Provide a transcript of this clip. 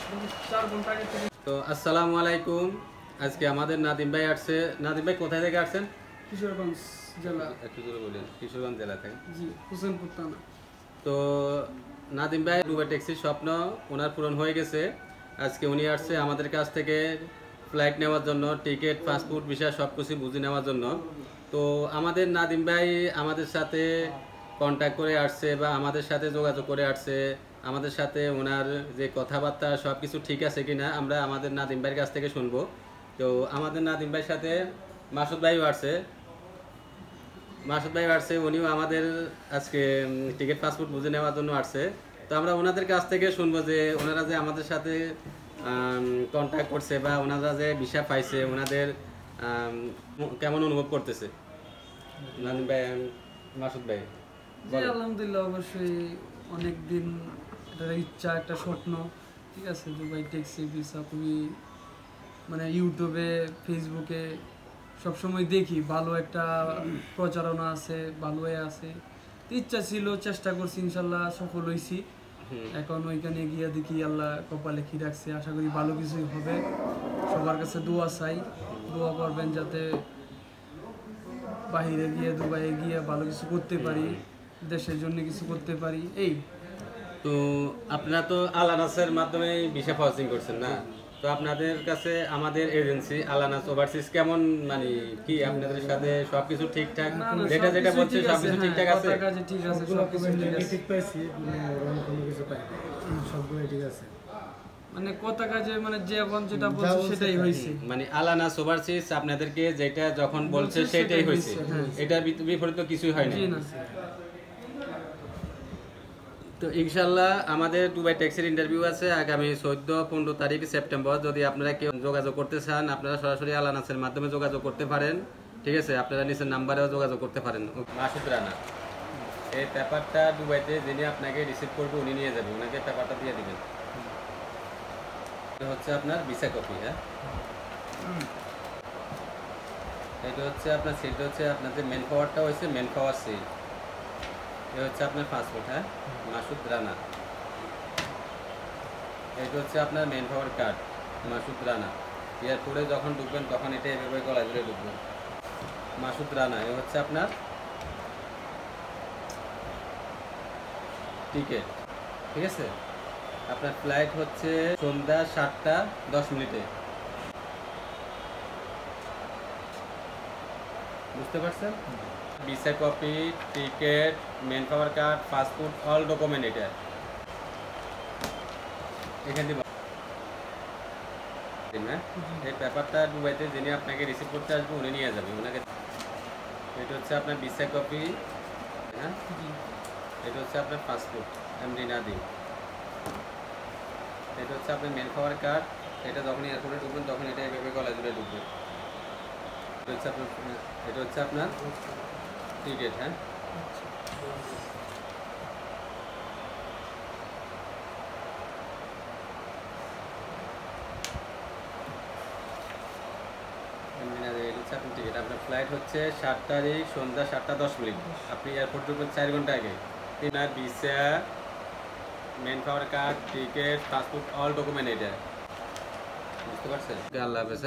তো আসসালামু আলাইকুম। আজকে আমাদের নাদিম ভাই আসছে। নাদিম ভাই কোথায় থেকে আসছেন? কিশোরগঞ্জ জেলা। একটু জোরে বলেন। কিশোরগঞ্জ জেলা থেকে। জি, হোসেনপুর থানা। তো নাদিম ভাই দুবাই ট্যাক্সির স্বপ্ন ওনার পূরণ হয়ে গেছে। আজকে উনি আসছে আমাদের কাছ থেকে ফ্লাইট নেওয়ার জন্য, টিকিট, পাসপোর্ট, ভিসা সব কিছু বুঝে নেওয়ার জন্য। তো আমাদের নাদিম ভাই আমাদের সাথে কন্ট্যাক্ট করে আসছে বা আমাদের সাথে যোগাযোগ করে আসছে। আমাদের সাথে ওনার যে কথাবার্তা সব কিছু ঠিক আছে কিনা আমরা আমাদের নাদিম ভাইয়ের কাছ থেকে শুনবো। তো আমাদের নাদিম ভাইয়ের সাথে মাসুদ ভাইও আসছে। উনিও আমাদের আজকে টিকিট পাসপোর্ট বুঝে নেওয়ার জন্য আসছে। তো আমরা ওনাদের কাছ থেকে শুনবো যে ওনারা যে আমাদের সাথে কন্ট্যাক্ট করছে বা ওনারা যে ভিসা পাইছে ওনাদের কেমন অনুভব করতেছে। নাদিম ভাই, মাসুদ ভাই। জি, আলহামদুলিল্লাহ, অবশ্যই অনেক দিন একটা ইচ্ছা, একটা স্বপ্ন। ঠিক আছে, দুবাই ট্যাক্সি ভিসা খুবই মানে ইউটিউবে, ফেসবুকে সবসময় দেখি ভালো একটা প্রচারণা আছে, ভালো আছে। ইচ্ছা ছিল, চেষ্টা করছি, ইনশাল্লাহ সফল হয়েছি। এখন ওইখানে গিয়ে দেখি আল্লাহ কপালে কি রাখছে, আশা করি ভালো কিছুই হবে। সবার কাছে দোয়া চাই, দোয়া করবেন যাতে বাহিরে গিয়ে, দুবাইয়ে গিয়ে ভালো কিছু করতে পারি, দেশের জন্য কিছু করতে পারি। এই তো আপনারা তো আলানাসের মাধ্যমে ভিসা প্রসেসিং করছেন না? তো আপনাদের কাছে আমাদের এজেন্সি আলানাস ওভারসিজ কেমন, মানে কি আপনাদের সাথে সবকিছু ঠিকঠাক, যেটা যেটা বলছে সবকিছু ঠিকঠাক আছে? ঠিক আছে, সবকিছু ঠিক পাইছি, কোনো কিছু পাই সবগুলো ঠিক আছে। মানে কথা কাজে মানে যে এখন যেটা বলছে সেটাই হয়েছে। মানে আলানাস ওভারসিজ আপনাদেরকে যেটা যখন বলছে সেটাই হয়েছে, এটার বিপরীত কিছুই হয় না। তো ইনশাল্লাহ আমাদের দুবাই ট্যাক্সির ইন্টারভিউ আছে আগামী 14-15 তারিখ সেপ্টেম্বর। যদি আপনারা কেউ যোগাযোগ করতে চান আপনারা সরাসরি আলানাসের মাধ্যমে যোগাযোগ করতে পারেন। ঠিক আছে, আপনারা নিচের নাম্বারেও যোগাযোগ করতে পারেন। মাসুদ রানা, এই পেপারটা দুবাইতে যিনি আপনাকে রিসিভ করবে উনি নিয়ে যাবে, ওনাকে পেপারটা দিয়ে দিবেন। এটা হচ্ছে আপনার ভিসা কপি। হ্যাঁ, এটা হচ্ছে আপনার সিলটা, হচ্ছে আপনার যে মেন পাওয়ারটা হয়েছে মেন পাওয়ার সিল। এটা হচ্ছে আপনার পাসপোর্ট। হ্যাঁ, মাসুদ রানা। এটা হচ্ছে আপনার manpower card, Masud Rana. এয়ারপোর্টে যখন ঢুকবেন তখন এটা এভাবে গলায় ধরে ঢুকবেন, মাসুদ রানা। এ হচ্ছে আপনার টিকিট। ঠিক আছে, আপনার ফ্লাইট হচ্ছে সন্ধ্যা 7:10। বুঝতে পারছেন? Visa copy, ticket, manpower card, passport, all document এটা এখানে দিব। এই পেপারটা দুবাইতে যিনি আপনাকে রিসিভ করতে আসবে উনি নিয়ে যাবে, ওনাকে। এটা হচ্ছে আপনার ভিসা কপি। হ্যাঁ, এটা হচ্ছে আপনার পাসপোর্ট, এমডি নাদিম। এটা হচ্ছে আপনার মেন পাওয়ার কার্ড। এটা যখন এয়ারপোর্টে ঢুকবেন তখন এটা এভাবে গলায় ধরে ঢুকবে। এটা হচ্ছে আপনার টিকিট। হ্যাঁ, আপনার ফ্লাইট হচ্ছে 7 তারিখ সন্ধ্যা 7:10। আপনি এয়ারপোর্ট ঢুকবেন 4 ঘন্টা আগে। আপনার visa, manpower card, ticket, passport, all document এটা। বুঝতে পারছেন? আল্লাহ হাফেজ।